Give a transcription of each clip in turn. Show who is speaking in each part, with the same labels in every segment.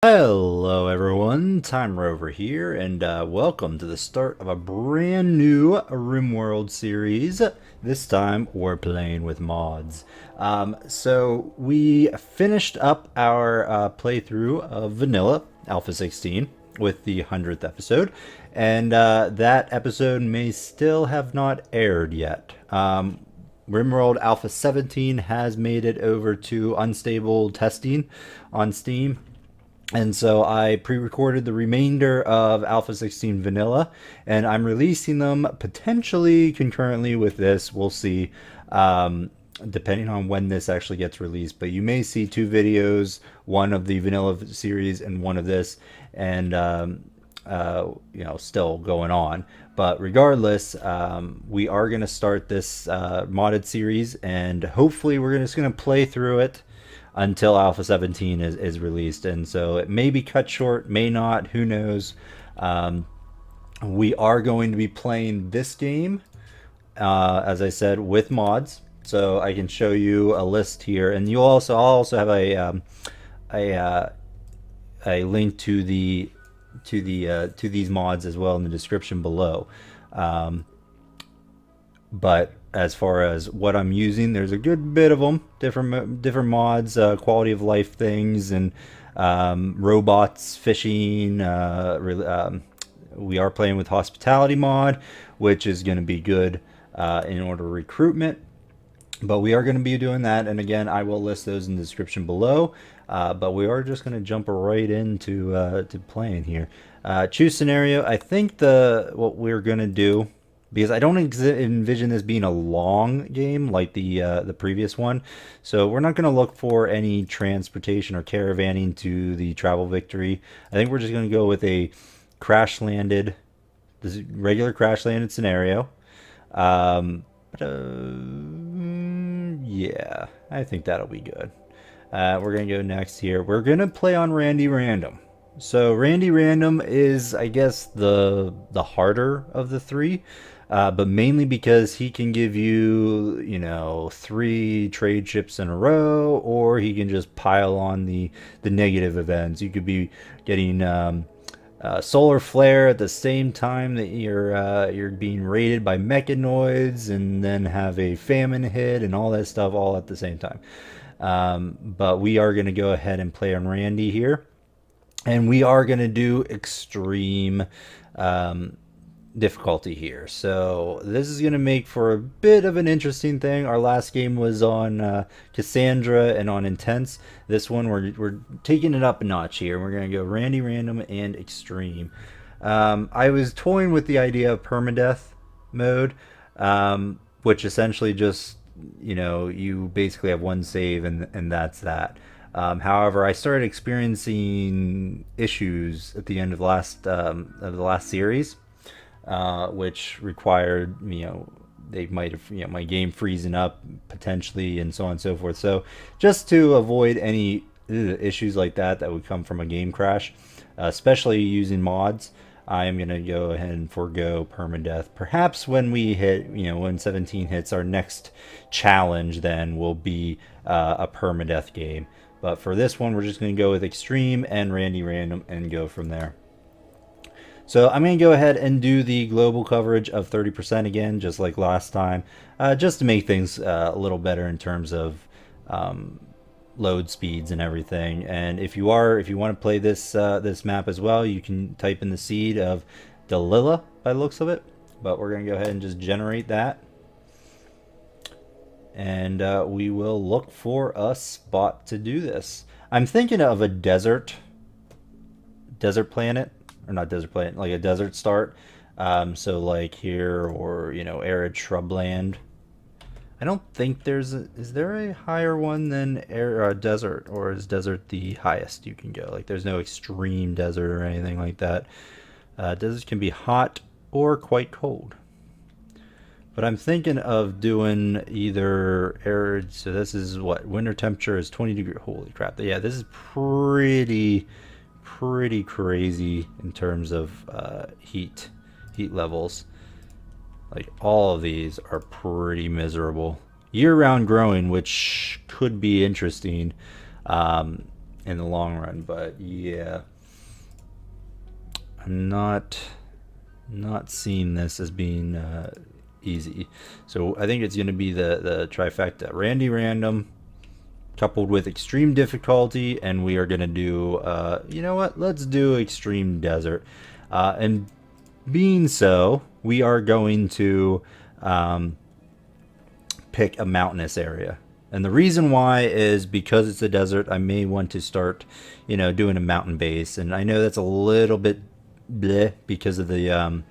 Speaker 1: Hello everyone, Tymerover here, and welcome to the start of a brand new RimWorld series. This time we're playing with mods. So we finished up our playthrough of Vanilla Alpha 16 with the 100th episode, and that episode may still have not aired yet. RimWorld Alpha 17 has made it over to unstable testing on Steam. And so I pre-recorded the remainder of Alpha 16 Vanilla, and I'm releasing them potentially concurrently with this. We'll see, depending on when this actually gets released. But you may see two videos, one of the Vanilla series and one of this, and still going on. But regardless, we are going to start this modded series, and hopefully we're just going to play through it until Alpha 17 is released. And so it may be cut short, may not, who knows. We are going to be playing this game, as I said, with mods. So I can show you a list here, and I'll also have a link to these mods as well in the description below. But as far as what I'm using, there's a good bit of them, different mods, quality of life things, and robots, fishing. We are playing with hospitality mod, which is going to be good in order recruitment. But we are going to be doing that, and again, I will list those in the description below. But we are just going to jump right into to playing here. Choose scenario. I think what we're going to do, because I don't envision this being a long game like the previous one, so we're not going to look for any transportation or caravanning to the travel victory. I think we're just going to go with a this regular crash landed scenario. Yeah, I think that'll be good. We're going to go next here. We're going to play on Randy Random. So Randy Random is, I guess, the harder of the three, but mainly because he can give you, 3 trade chips in a row, or he can just pile on the negative events. You could be getting solar flare at the same time that you're being raided by mechanoids, and then have a famine hit and all that stuff all at the same time. But we are going to go ahead and play on Randy here. And we are going to do extreme difficulty here. So this is going to make for a bit of an interesting thing. Our last game was on Cassandra and on Intense. This one, we're taking it up a notch here. We're going to go Randy Random and Extreme. I was toying with the idea of permadeath mode, which essentially just, you basically have one save and that's that. However, I started experiencing issues at the end of the last series, which required, they might have, my game freezing up potentially, and so on and so forth. So just to avoid any issues like that would come from a game crash, especially using mods, I am going to go ahead and forego permadeath. Perhaps when we hit, when 17 hits, our next challenge then will be a permadeath game. But for this one, we're just going to go with Extreme and Randy Random and go from there. So I'm going to go ahead and do the global coverage of 30% again, just like last time, just to make things a little better in terms of load speeds and everything. And if you want to play this map as well, you can type in the seed of Delilah by the looks of it. But we're going to go ahead and just generate that. And we will look for a spot to do this. I'm thinking of a desert planet, or not desert planet, like a desert start. So like here, or arid shrubland. I don't think is there a higher one than desert, or is desert the highest you can go? Like there's no extreme desert or anything like that. Deserts can be hot or quite cold. But I'm thinking of doing either arid, so this is what, winter temperature is 20 degrees, holy crap. Yeah, this is pretty crazy in terms of heat levels. Like all of these are pretty miserable. Year-round growing, which could be interesting. in the long run. But yeah, I'm not seeing this as being easy. So I think it's going to be the trifecta: Randy Random coupled with extreme difficulty, and we are going to do you know what? Let's do extreme desert. And being so, we are going to pick a mountainous area. And the reason why is because it's a desert, I may want to start, doing a mountain base. And I know that's a little bit bleh because of the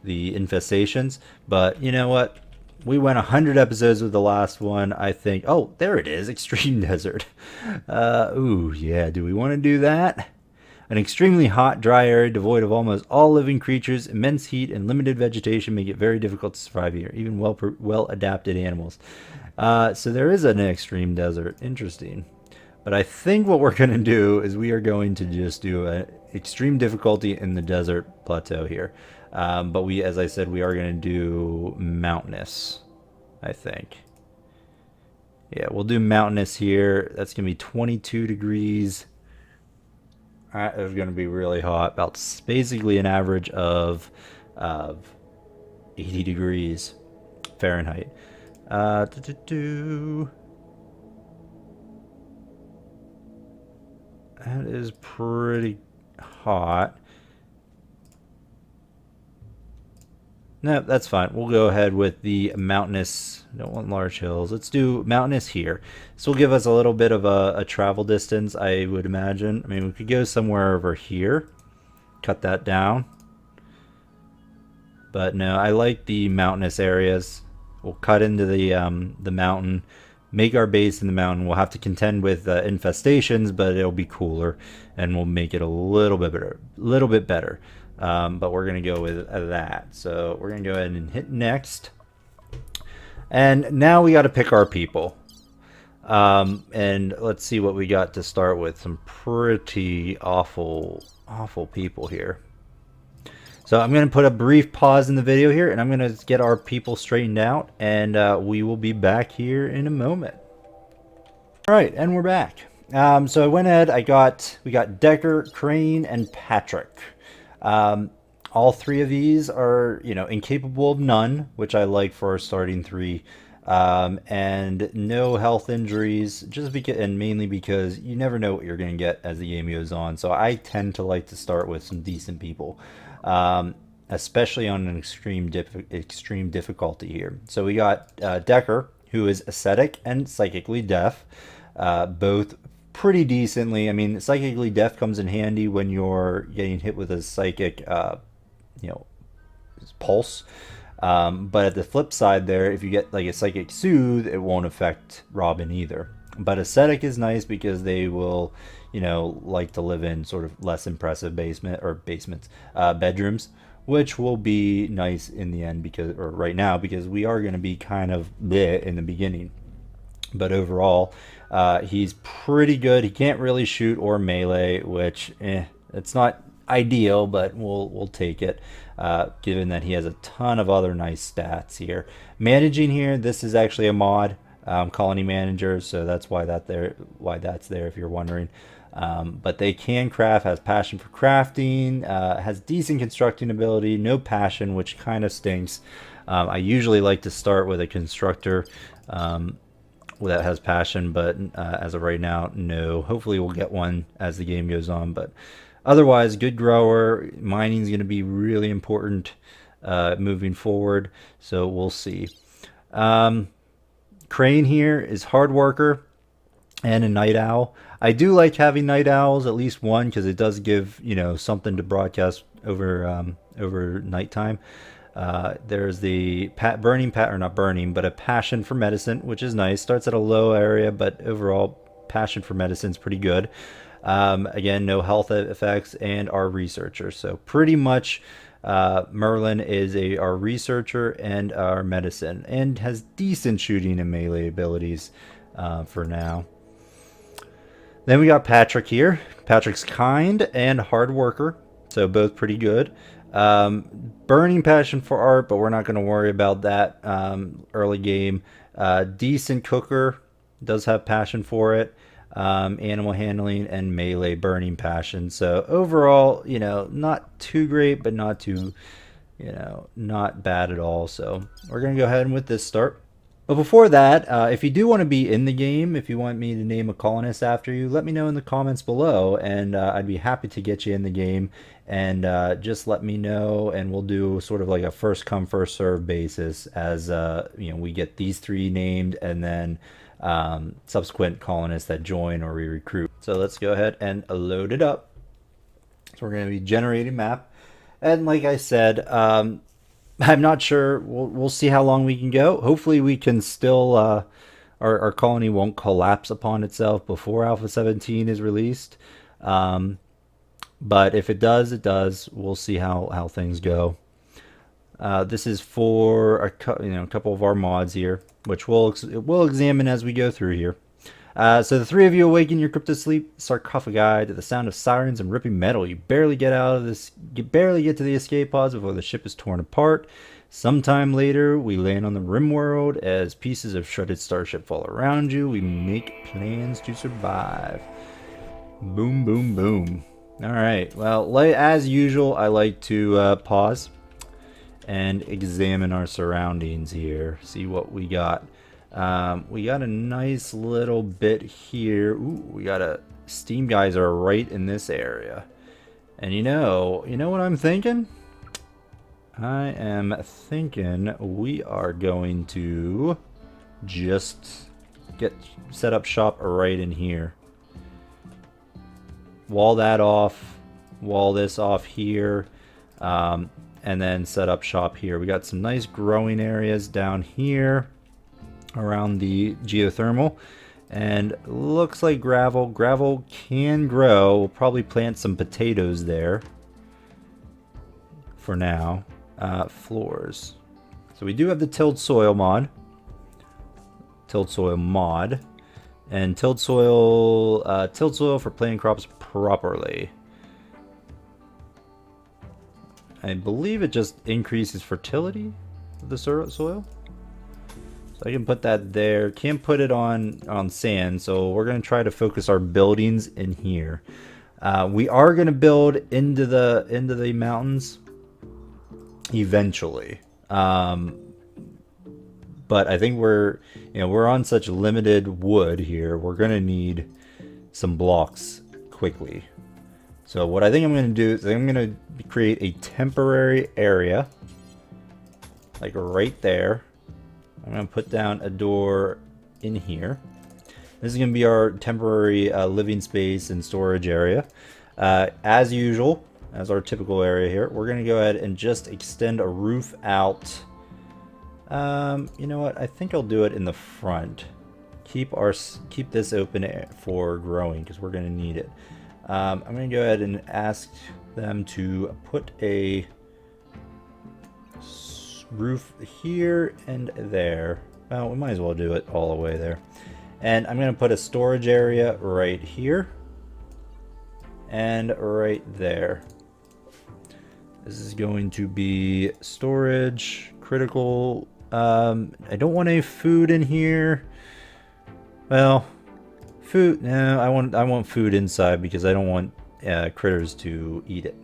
Speaker 1: infestations, but you know what? We went 100 episodes with the last one. I think, oh, there it is, extreme desert. Ooh, yeah, do we want to do that? An extremely hot, dry area devoid of almost all living creatures, immense heat, and limited vegetation make it very difficult to survive here, even well-adapted animals. So there is an extreme desert. Interesting. But I think what we're going to do is we are going to just do an extreme difficulty in the desert plateau here. But we, as I said, we are going to do mountainous, I think. Yeah, we'll do mountainous here. That's going to be 22 degrees. It's going to be really hot. About basically an average of 80 degrees Fahrenheit. That is pretty hot. No, that's fine. We'll go ahead with the mountainous. Don't want large hills. Let's do mountainous here. This will give us a little bit of a travel distance, I would imagine. I mean, we could go somewhere over here. Cut that down. But no, I like the mountainous areas. We'll cut into the mountain. Make our base in the mountain. We'll have to contend with infestations, but it'll be cooler, and we'll make it a little bit better. But we're going to go with that. So we're going to go ahead and hit next. And now we got to pick our people. And let's see what we got to start with. Some pretty awful people here. So I'm going to put a brief pause in the video here, and I'm going to get our people straightened out, and we will be back here in a moment. All right, and we're back. So I went ahead, we got Decker, Crane, and Patrick. All three of these are, incapable of none, which I like for our starting three. And no health injuries, and mainly because you never know what you're going to get as the game goes on. So I tend to like to start with some decent people, especially on an extreme difficulty here. So we got Decker, who is ascetic and psychically deaf, both pretty decently. I mean, psychically deaf comes in handy when you're getting hit with a psychic, pulse. But at the flip side there, if you get like a psychic soothe, it won't affect Robin either. But ascetic is nice because they will, like to live in sort of less impressive bedrooms, which will be nice in the end right now, because we are going to be kind of bleh in the beginning. But overall, he's pretty good. He can't really shoot or melee, which it's not ideal, but we'll take it, given that he has a ton of other nice stats here. Managing here, this is actually a mod, colony manager, so that's why that's there if you're wondering. But they can craft, has passion for crafting, has decent constructing ability, no passion, which kind of stinks. I usually like to start with a constructor that has passion, but as of right now, no. Hopefully we'll get one as the game goes on, but otherwise, good grower. Mining is going to be really important moving forward, so we'll see. Crane here is hard worker and a night owl. I do like having night owls, at least one, because it does give something to broadcast over nighttime. There's the a passion for medicine, which is nice. Starts at a low area, but overall passion for medicine is pretty good. Again, no health effects, and our researcher. So pretty much Merlin is our researcher and our medicine, and has decent shooting and melee abilities for now. Then we got Patrick here. Patrick's kind and hard worker, so both pretty good. Burning passion for art, but we're not going to worry about that early game. Decent cooker, does have passion for it. animal handling, and melee burning passion. So overall, not too great, but not too, not bad at all. So we're going to go ahead and with this start. But before that, if you do want to be in the game, if you want me to name a colonist after you, let me know in the comments below, and I'd be happy to get you in the game. And just let me know, and we'll do sort of like a first come first serve basis as we get these 3 named, and then subsequent colonists that join or we recruit. So let's go ahead and load it up. So we're going to be generating map, and like I said, I'm not sure. We'll see how long we can go. Hopefully we can still our colony won't collapse upon itself before Alpha 17 is released. But if it does, it does. We'll see how things go. This is for a couple of our mods here, which we'll examine as we go through here. So the 3 of you awaken your crypto sleep sarcophagi to the sound of sirens and ripping metal. You barely get to the escape pods before the ship is torn apart. Sometime later, we land on the RimWorld. As pieces of shredded starship fall around you, we make plans to survive. Boom, boom, boom. All right. Well, as usual, I like to pause and examine our surroundings here. See what we got. We got a nice little bit here. Ooh, we got a steam geyser right in this area. And you know what I'm thinking? I am thinking we are going to just set up shop right in here. Wall that off, wall this off here, and then set up shop here. We got some nice growing areas down here around the geothermal, and looks like gravel can grow. We'll probably plant some potatoes there for now. Floors, so we do have the tilled soil mod, and tilled soil for planting crops properly. I believe it just increases fertility of the soil. So I can put that there. Can't put it on sand, so we're going to try to focus our buildings in here. We are going to build into the mountains eventually. But I think we're on such limited wood here. We're going to need some blocks quickly. So what I think I'm going to do is I'm going to create a temporary area like right there. I'm going to put down a door in here. This is going to be our temporary living space and storage area. As usual, as our typical area here, we're going to go ahead and just extend a roof out. You know what? I think I'll do it in the front. Keep this open for growing because we're going to need it. I'm going to go ahead and ask them to put a roof here and there. Well, we might as well do it all the way there. And I'm going to put a storage area right here and right there. This is going to be storage, critical. I don't want any food in here. Well, food, no, I want food inside because I don't want critters to eat it.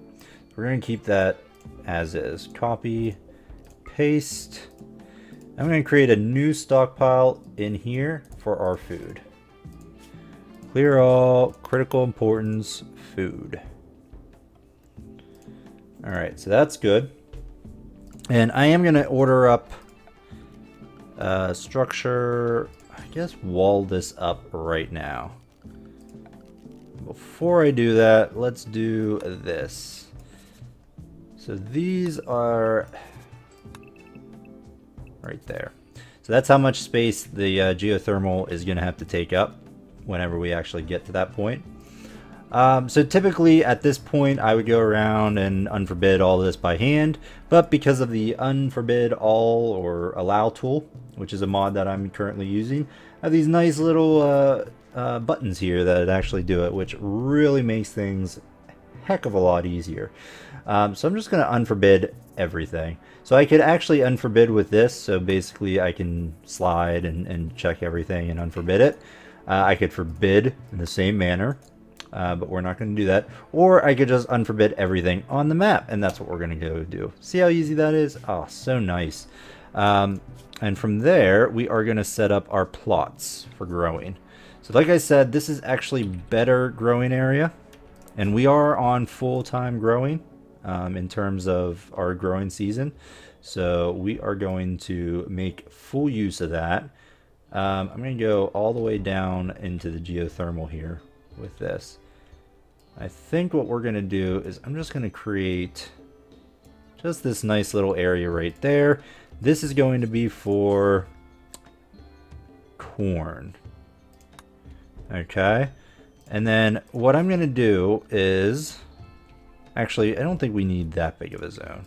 Speaker 1: We're going to keep that as is. Copy, paste. I'm going to create a new stockpile in here for our food. Clear all, critical importance, food. Alright, so that's good. And I am going to order up structure, I guess wall this up right now. Before I do that, let's do this. So these are right there. So that's how much space the geothermal is going to have to take up whenever we actually get to that point. So typically at this point I would go around and unforbid all this by hand, but because of the unforbid all or allow tool, which is a mod that I'm currently using, I have these nice little buttons here that actually do it, which really makes things a heck of a lot easier. So I'm just going to unforbid everything. So I could actually unforbid with this, so basically I can slide and check everything and unforbid it. I could forbid in the same manner, but we're not going to do that. Or I could just unforbid everything on the map, and that's what we're going to go do. See how easy that is? Oh, so nice. And from there, we are going to set up our plots for growing. So like I said, this is actually better growing area, and we are on full-time growing in terms of our growing season. So we are going to make full use of that. I'm going to go all the way down into the geothermal here with this. I think what we're going to do is I'm just going to create just this nice little area right there. This is going to be for corn. Okay. And then what I'm going to do is... Actually, I don't think we need that big of a zone.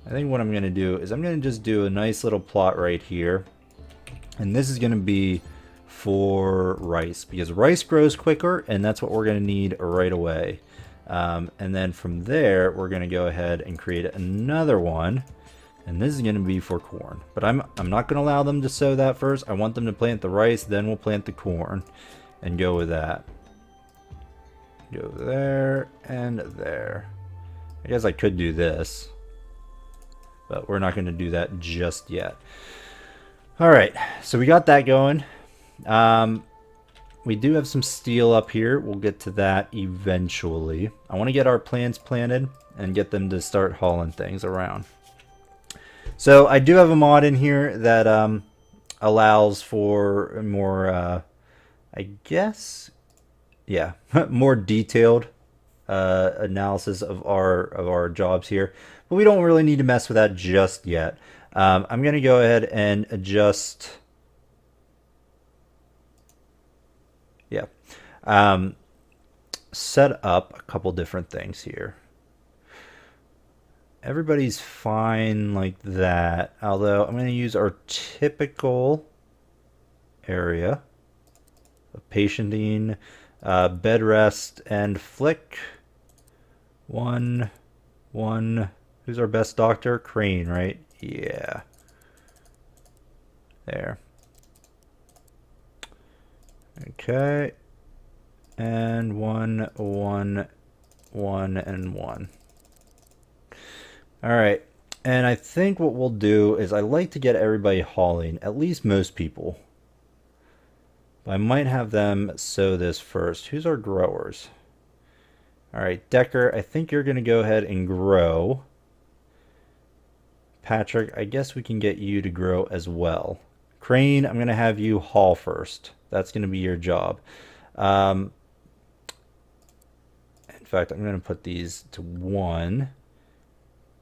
Speaker 1: I think what I'm going to do is I'm going to just do a nice little plot right here. And this is going to be for rice, because rice grows quicker, and that's what we're going to need right away. And then from there, we're going to go ahead and create another one. And this is going to be for corn. But I'm not going to allow them to sow that first. I want them to plant the rice, then we'll plant the corn and go with that. Go there and there. I guess I could do this, but we're not going to do that just yet. All right, so we got that going. We do have some steel up here. We'll get to that eventually. I want to get our plants planted and get them to start hauling things around. So I do have a mod in here that allows for more, I guess, yeah, more detailed analysis of our jobs here. But we don't really need to mess with that just yet. I'm going to go ahead and adjust. Yeah. Set up a couple different things here. Everybody's fine like that, although I'm going to use our typical area of patienting, bed rest, and flick. One. Who's our best doctor? Crane, right? Yeah. There. Okay. And 1, 1, 1, and 1. All right. And I think what we'll do is I like to get everybody hauling, at least most people. But I might have them sow this first. Who's our growers? All right, Decker, I think you're going to go ahead and grow. Patrick, I guess we can get you to grow as well. Crane, I'm going to have you haul first. That's going to be your job. In fact, I'm going to put these to 1.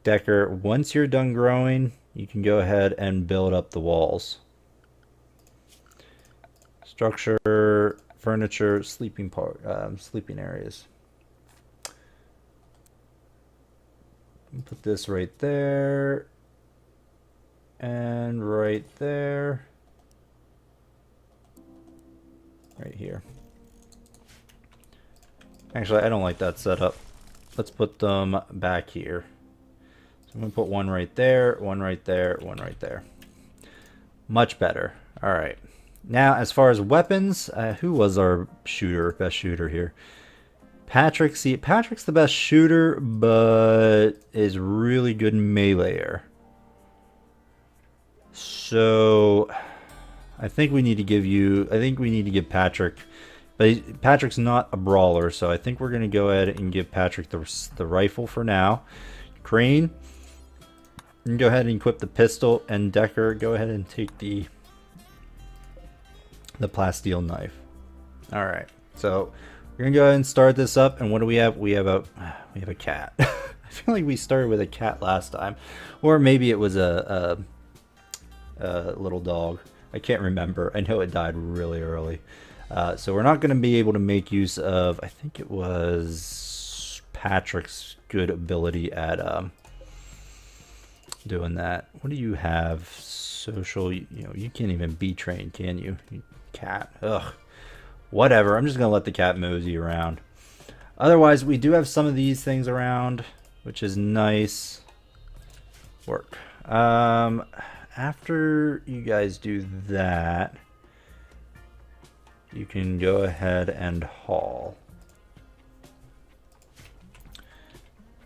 Speaker 1: Decker, once you're done growing, you can go ahead and build up the walls. Structure, furniture, sleeping areas. Put this right there. And right there. Right here. Actually, I don't like that setup. Let's put them back here. So I'm going to put one right there, one right there, one right there. Much better. All right. Now, as far as weapons, who was our best shooter here? Patrick. See, Patrick's the best shooter, but is really good meleeer. So, I think we need to give Patrick, but Patrick's not a brawler, so I think we're going to go ahead and give Patrick the rifle for now. Crane, you can go ahead and equip the pistol, and Decker, go ahead and take the plasteel knife. All right, so we're gonna go ahead and start this up. And what do we have? We have a cat. I feel like we started with a cat last time, or maybe it was a little dog. I can't remember. I know it died really early. So we're not going to be able to make use of, I think it was Patrick's good ability at doing that. What do you have? Social, you know, you can't even be trained, can you? Cat. Ugh. Whatever. I'm just going to let the cat mosey around. Otherwise, we do have some of these things around, which is nice. Work. After you guys do that, you can go ahead and haul.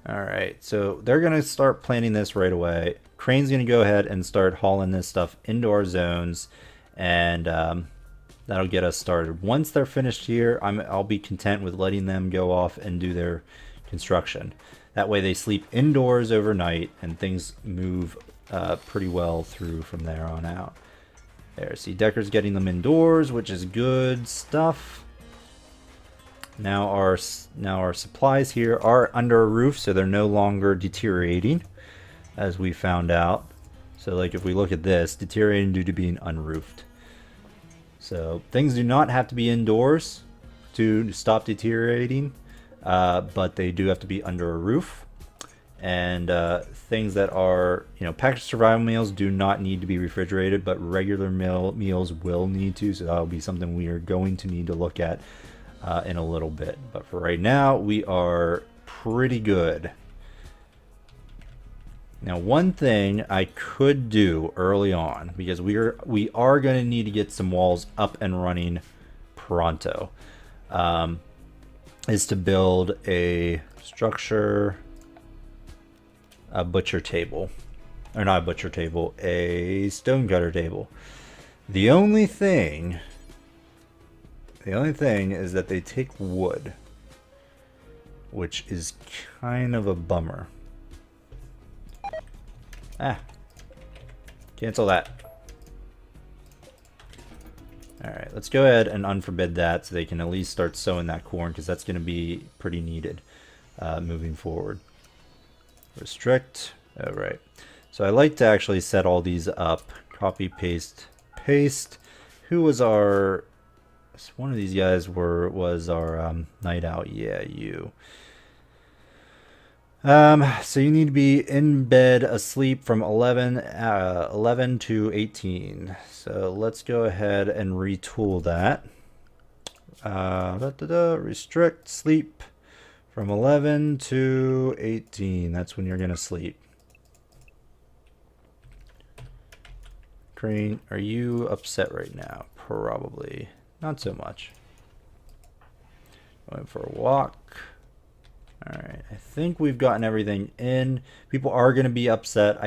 Speaker 1: Alright, so they're going to start planning this right away. Crane's going to go ahead and start hauling this stuff into our zones, and that'll get us started. Once they're finished here, I'll be content with letting them go off and do their construction. That way they sleep indoors overnight, and things move pretty well through from there on out. There, see, Decker's getting them indoors, which is good stuff. Now our supplies here are under a roof, so they're no longer deteriorating, as we found out. So like if we look at this, deteriorating due to being unroofed. So things do not have to be indoors to stop deteriorating, but they do have to be under a roof. And things that are, packaged survival meals do not need to be refrigerated, but regular meals will need to. So that'll be something we are going to need to look at in a little bit. But for right now, we are pretty good. Now, one thing I could do early on, because we are going to need to get some walls up and running pronto, is to build a structure, a butcher table, or not a butcher table, a stonecutter table. The only thing is that they take wood, which is kind of a bummer. Cancel that. Alright, let's go ahead and unforbid that so they can at least start sowing that corn, because that's going to be pretty needed moving forward. Restrict. Alright. So I like to actually set all these up. Copy, paste, paste. Who was our... One of these guys was our night owl. Yeah, you. So you need to be in bed asleep from 11 to 18. So let's go ahead and retool that. Restrict sleep from 11 to 18. That's when you're going to sleep. Crane, are you upset right now? Probably. Not so much. Going for a walk. Alright, I think we've gotten everything in. People are going to be upset.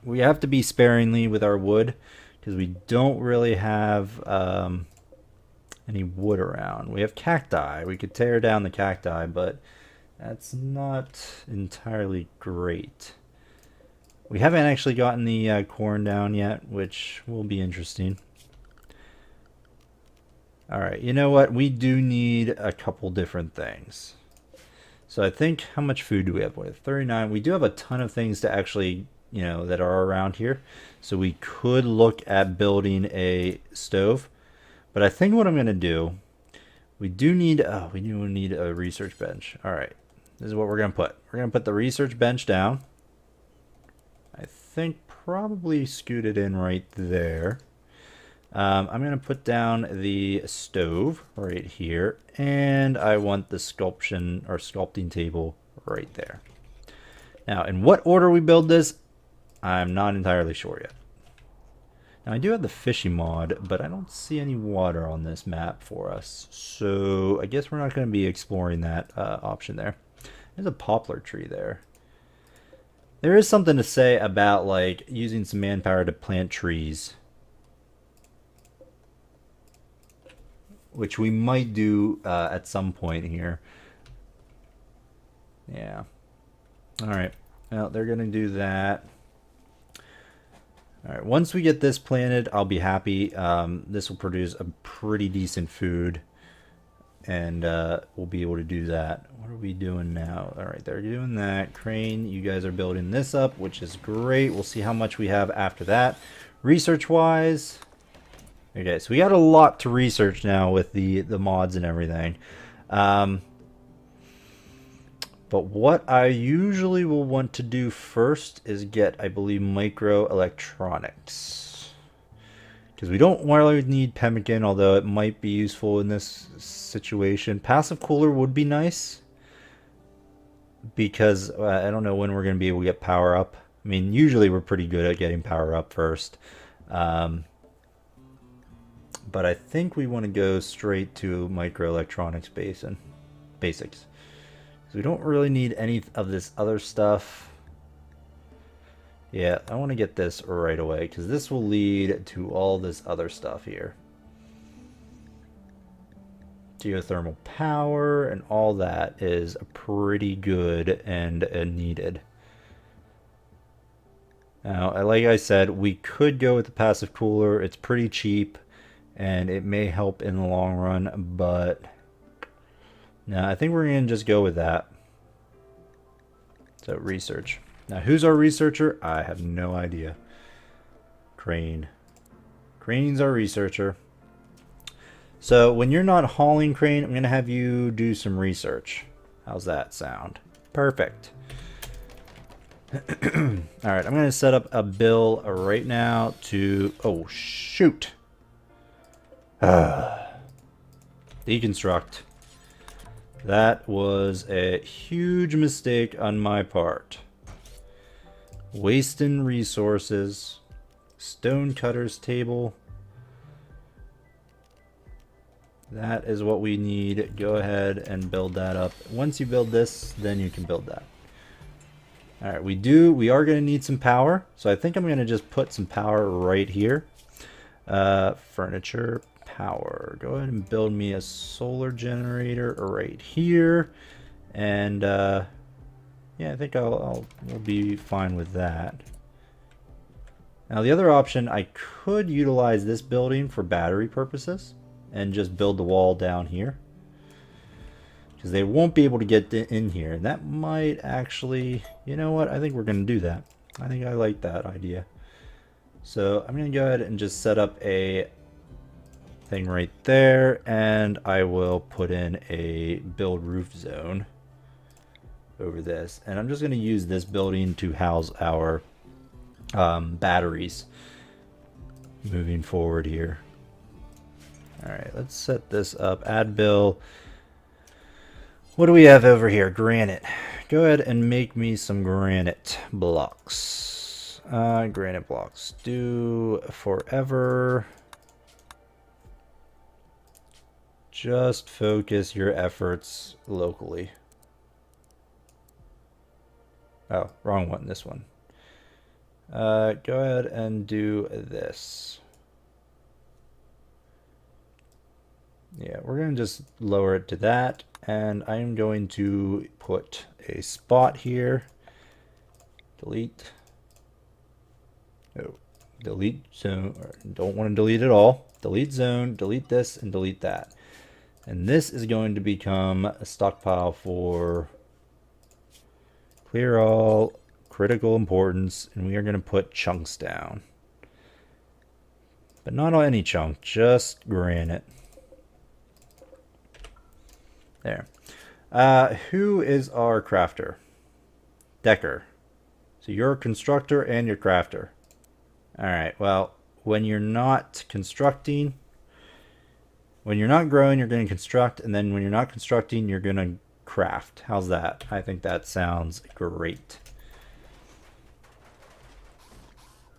Speaker 1: We have to be sparingly with our wood, because we don't really have any wood around. We have cacti. We could tear down the cacti, but that's not entirely great. We haven't actually gotten the corn down yet, which will be interesting. Alright, you know what? We do need a couple different things. So I think, how much food do we have? We have 39. We do have a ton of things to actually, that are around here. So we could look at building a stove. But I think what I'm going to do, we do need a research bench. Alright, this is what we're going to put. We're going to put the research bench down. I think probably scoot it in right there. I'm going to put down the stove right here, and I want the sculpting table right there. Now, in what order we build this, I'm not entirely sure yet. Now, I do have the fishing mod, but I don't see any water on this map for us, so I guess we're not going to be exploring that option there. There's a poplar tree there. There is something to say about like using some manpower to plant trees, which we might do at some point here. Yeah. Alright. Well, they're going to do that. Alright, once we get this planted, I'll be happy. This will produce a pretty decent food. And we'll be able to do that. What are we doing now? Alright, they're doing that. Crane, you guys are building this up, which is great. We'll see how much we have after that. Research-wise... Okay, so we got a lot to research now with the mods and everything. But what I usually will want to do first is get, I believe, microelectronics. Because we don't really need pemmican, although it might be useful in this situation. Passive cooler would be nice. Because I don't know when we're going to be able to get power up. I mean, usually we're pretty good at getting power up first. But I think we want to go straight to microelectronics basics. So we don't really need any of this other stuff. Yeah, I want to get this right away because this will lead to all this other stuff here. Geothermal power and all that is pretty good and needed. Now, like I said, we could go with the passive cooler. It's pretty cheap and it may help in the long run, but no, I think we're going to just go with that. So research. Now, who's our researcher? I have no idea. Crane. Crane's our researcher. So when you're not hauling, Crane, I'm going to have you do some research. How's that sound? Perfect. Alright, I'm going to set up a bill right now to... Oh, shoot. Deconstruct. That was a huge mistake on my part. Wasting resources. Stonecutter's table. That is what we need. Go ahead and build that up. Once you build this, then you can build that. Alright, we are going to need some power. So I think I'm going to just put some power right here. Furniture, power. Go ahead and build me a solar generator right here. And yeah, I think we'll be fine with that. Now the other option, I could utilize this building for battery purposes and just build the wall down here. Because they won't be able to get in here. And that might actually, you know what, I think we're going to do that. I think I like that idea. So I'm going to go ahead and just set up a thing right there. And I will put in a build roof zone over this. And I'm just going to use this building to house our batteries moving forward here. Alright, let's set this up. Add bill. What do we have over here? Granite. Go ahead and make me some granite blocks. Granite blocks. Do forever. Just focus your efforts locally. Oh, wrong one. This one. Go ahead and do this. Yeah, we're going to just lower it to that. And I am going to put a spot here. Delete. Oh, delete zone. Don't want to delete it all. Delete zone, delete this, and delete that. And this is going to become a stockpile for clear all, critical importance, and we are going to put chunks down. But not on any chunk, just granite. There. Who is our crafter? Decker. So you're a constructor and you're crafter. Alright, well, when you're not constructing, when you're not growing, you're going to construct, and then when you're not constructing, you're going to craft. How's that? I think that sounds great.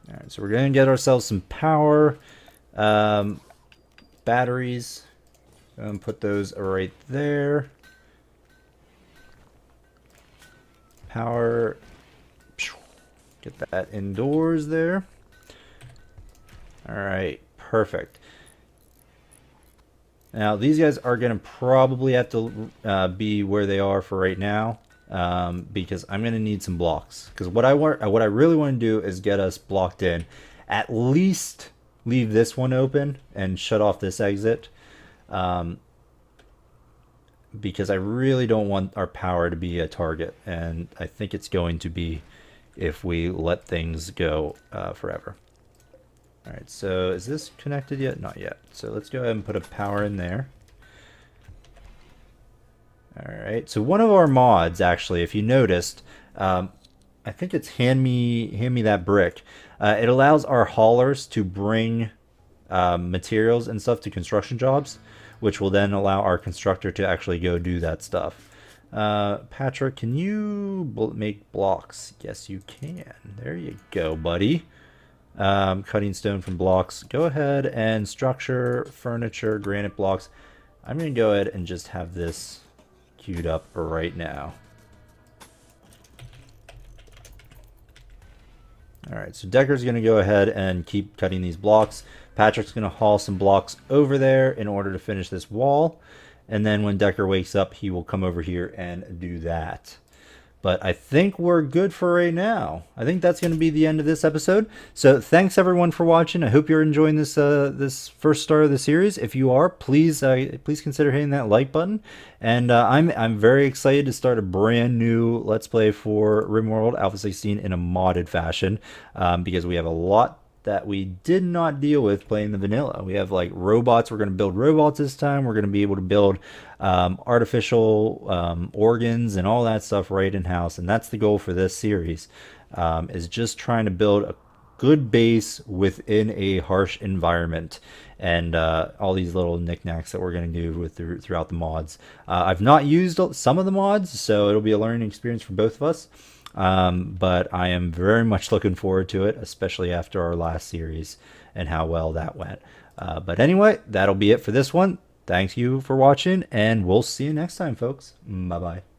Speaker 1: Alright, so we're going to get ourselves some power. Batteries. Put those right there. Power. Get that indoors there. Alright, perfect. Now these guys are going to probably have to be where they are for right now, because I'm going to need some blocks. Because what I really want to do is get us blocked in. At least leave this one open and shut off this exit. Because I really don't want our power to be a target, and I think it's going to be if we let things go forever. Alright, so is this connected yet? Not yet. So let's go ahead and put a power in there. Alright, so one of our mods, actually, if you noticed, I think it's hand me that brick. It allows our haulers to bring materials and stuff to construction jobs, which will then allow our constructor to actually go do that stuff. Patrick, can you make blocks? Yes, you can. There you go, buddy. Cutting stone from blocks. Go ahead and structure furniture, granite blocks. I'm going to go ahead and just have this queued up right now. Alright, so Decker's going to go ahead and keep cutting these blocks. Patrick's going to haul some blocks over there in order to finish this wall. And then when Decker wakes up, he will come over here and do that. But I think we're good for right now. I think that's going to be the end of this episode. So thanks everyone for watching. I hope you're enjoying this this first start of the series. If you are, please consider hitting that like button. And I'm very excited to start a brand new Let's Play for RimWorld Alpha 16 in a modded fashion, because we have a lot that we did not deal with playing the vanilla. We have like robots. We're going to build robots this time. We're going to be able to build artificial organs and all that stuff right in house. And that's the goal for this series, is just trying to build a good base within a harsh environment, and all these little knickknacks that we're going to do with throughout the mods. I've not used some of the mods, so it'll be a learning experience for both of us. But I am very much looking forward to it, especially after our last series and how well that went. But anyway, that'll be it for this one. Thank you for watching, and we'll see you next time, folks. Bye-bye.